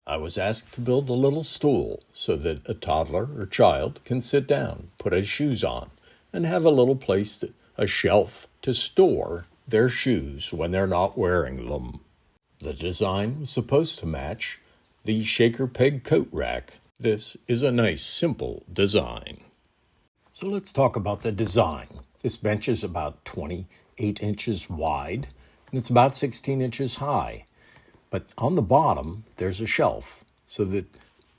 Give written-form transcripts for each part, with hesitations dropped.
I was asked to build a little stool so that a toddler or child can sit down, put his shoes on, and have a little place, a shelf, to store their shoes when they're not wearing them. The design was supposed to match the shaker peg coat rack. This is a nice, simple design. So let's talk about the design. This bench is about 28 inches wide, and it's about 16 inches high. But on the bottom, there's a shelf so that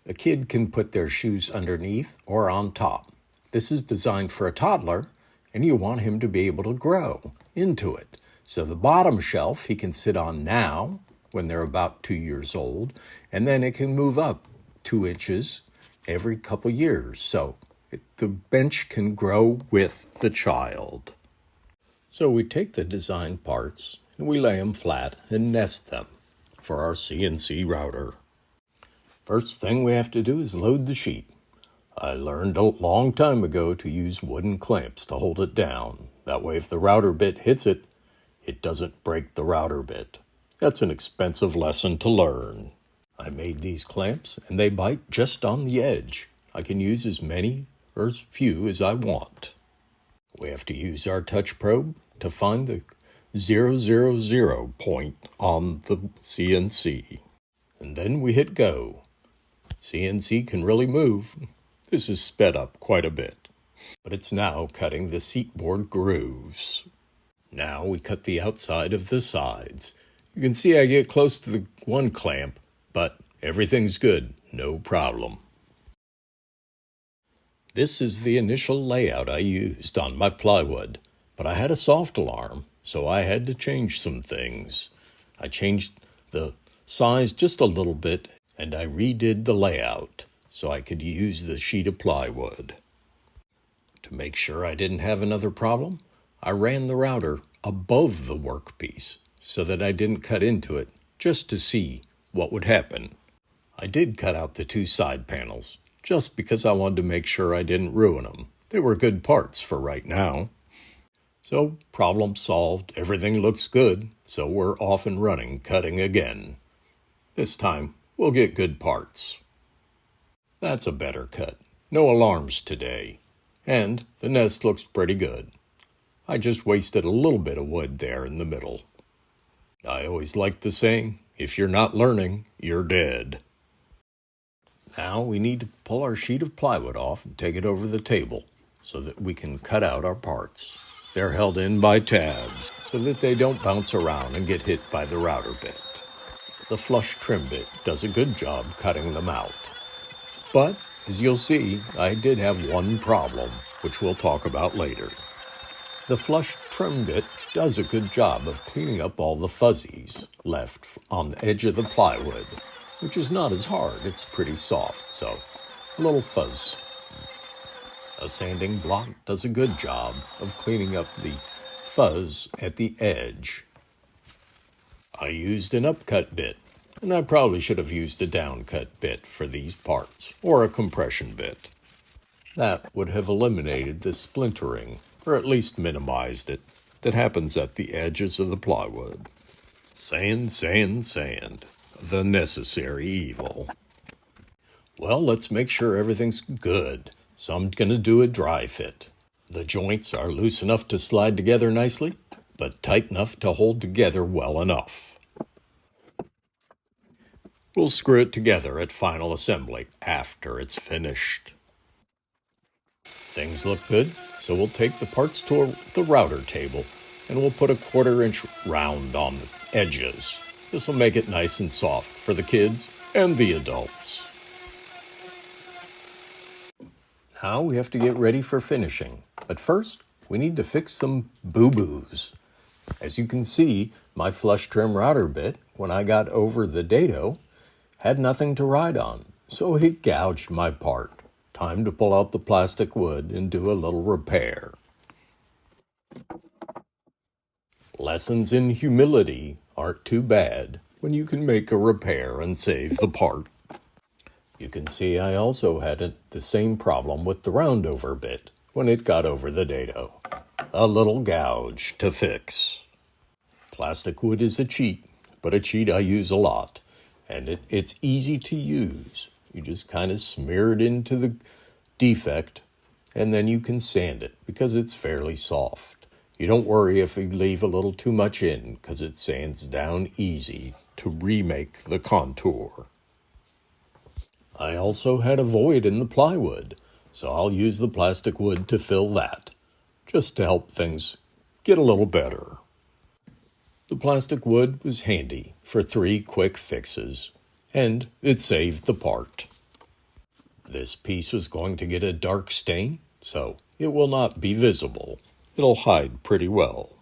a kid can put their shoes underneath or on top. This is designed for a toddler, and you want him to be able to grow into it. So the bottom shelf he can sit on now when they're about 2 years old, and then it can move up 2 inches every couple years. So the bench can grow with the child. So we take the design parts and we lay them flat and nest them for our CNC router. First thing we have to do is load the sheet. I learned a long time ago to use wooden clamps to hold it down. That way if the router bit hits it, it doesn't break the router bit. That's an expensive lesson to learn. I made these clamps and they bite just on the edge. I can use as many or as few as I want. We have to use our touch probe to find the 000 point on the CNC. And then we hit go. CNC can really move. This is sped up quite a bit. But it's now cutting the seat board grooves. Now we cut the outside of the sides. You can see I get close to the one clamp, but everything's good, no problem. This is the initial layout I used on my plywood, but I had a soft alarm, so I had to change some things. I changed the size just a little bit, and I redid the layout so I could use the sheet of plywood. To make sure I didn't have another problem, I ran the router above the workpiece so that I didn't cut into it, just to see what would happen. I did cut out the 2 side panels, just because I wanted to make sure I didn't ruin them. They were good parts for right now. So, problem solved, everything looks good, so we're off and running, cutting again. This time, we'll get good parts. That's a better cut. No alarms today. And the nest looks pretty good. I just wasted a little bit of wood there in the middle. I always liked the saying, if you're not learning, you're dead. Now we need to pull our sheet of plywood off and take it over the table so that we can cut out our parts. They're held in by tabs so that they don't bounce around and get hit by the router bit. The flush trim bit does a good job cutting them out. But, as you'll see, I did have one problem, which we'll talk about later. The flush trim bit does a good job of cleaning up all the fuzzies left on the edge of the plywood, which is not as hard, it's pretty soft, so a little fuzz. A sanding block does a good job of cleaning up the fuzz at the edge. I used an upcut bit, and I probably should have used a downcut bit for these parts, or a compression bit. That would have eliminated the splintering, or at least minimized it, that happens at the edges of the plywood. Sand, sand, sand. The necessary evil. Well, let's make sure everything's good, so I'm going to do a dry fit. The joints are loose enough to slide together nicely, but tight enough to hold together well enough. We'll screw it together at final assembly after it's finished. Things look good, so we'll take the parts to the router table and we'll put a 1/4 inch round on the edges. This will make it nice and soft for the kids and the adults. Now we have to get ready for finishing. But first, we need to fix some boo-boos. As you can see, my flush trim router bit, when I got over the dado, had nothing to ride on, so it gouged my part. Time to pull out the plastic wood and do a little repair. Lessons in humility aren't too bad when you can make a repair and save the part. You can see I also had the same problem with the roundover bit when it got over the dado. A little gouge to fix. Plastic wood is a cheat, but a cheat I use a lot. And it's easy to use. You just kind of smear it into the defect, and then you can sand it because it's fairly soft. You don't worry if you leave a little too much in because it sands down easy to remake the contour. I also had a void in the plywood, so I'll use the plastic wood to fill that, just to help things get a little better. The plastic wood was handy for 3 quick fixes, and it saved the part. This piece was going to get a dark stain, so it will not be visible. It'll hide pretty well.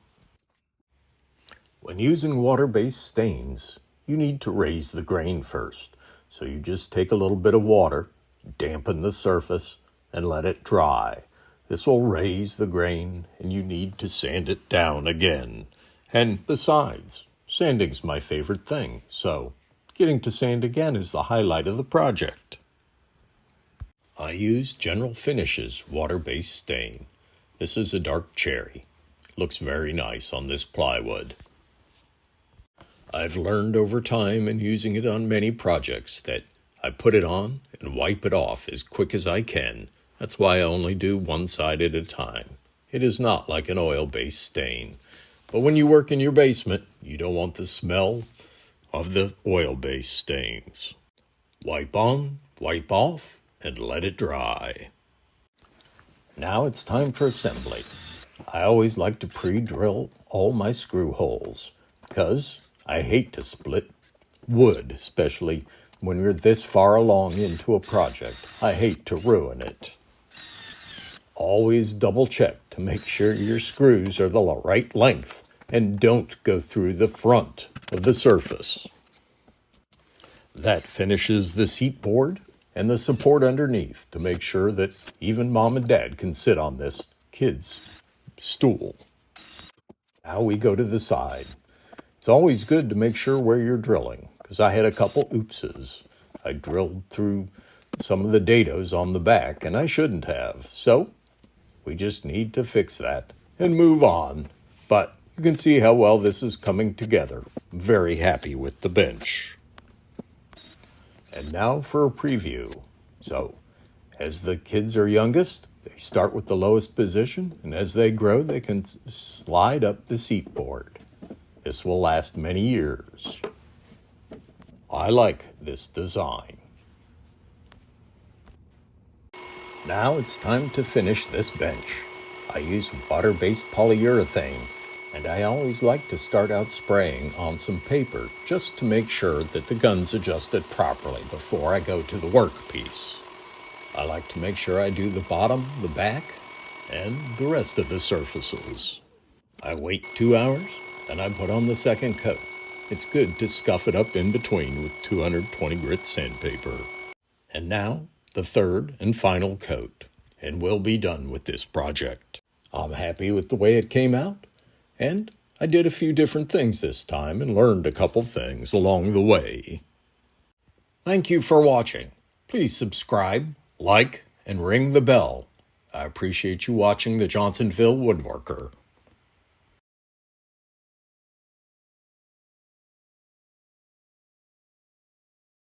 When using water-based stains, you need to raise the grain first. So you just take a little bit of water, dampen the surface, and let it dry. This will raise the grain, and you need to sand it down again. And besides, sanding's my favorite thing, so getting to sand again is the highlight of the project. I use General Finish's water-based stain. This is a dark cherry. Looks very nice on this plywood. I've learned over time and using it on many projects that I put it on and wipe it off as quick as I can. That's why I only do one side at a time. It is not like an oil-based stain. But when you work in your basement, you don't want the smell of the oil-based stains. Wipe on, wipe off, and let it dry. Now it's time for assembly. I always like to pre-drill all my screw holes because I hate to split wood, especially when you're this far along into a project. I hate to ruin it. Always double check to make sure your screws are the right length and don't go through the front of the surface. That finishes the seat board and the support underneath to make sure that even Mom and Dad can sit on this kid's stool. Now we go to the side. It's always good to make sure where you're drilling, because I had a couple oopses. I drilled through some of the dados on the back, and I shouldn't have. So we just need to fix that and move on. But you can see how well this is coming together. Very happy with the bench. And now for a preview. So, as the kids are youngest, they start with the lowest position, and as they grow, they can slide up the seat board. This will last many years. I like this design. Now it's time to finish this bench. I use water-based polyurethane, and I always like to start out spraying on some paper just to make sure that the gun's adjusted properly before I go to the workpiece. I like to make sure I do the bottom, the back, and the rest of the surfaces. I wait 2 hours, and I put on the second coat. It's good to scuff it up in between with 220 grit sandpaper. And now, the third and final coat, and we'll be done with this project. I'm happy with the way it came out, and I did a few different things this time and learned a couple things along the way. Thank you for watching. Please subscribe, like, and ring the bell. I appreciate you watching the Johnsonville Woodworker.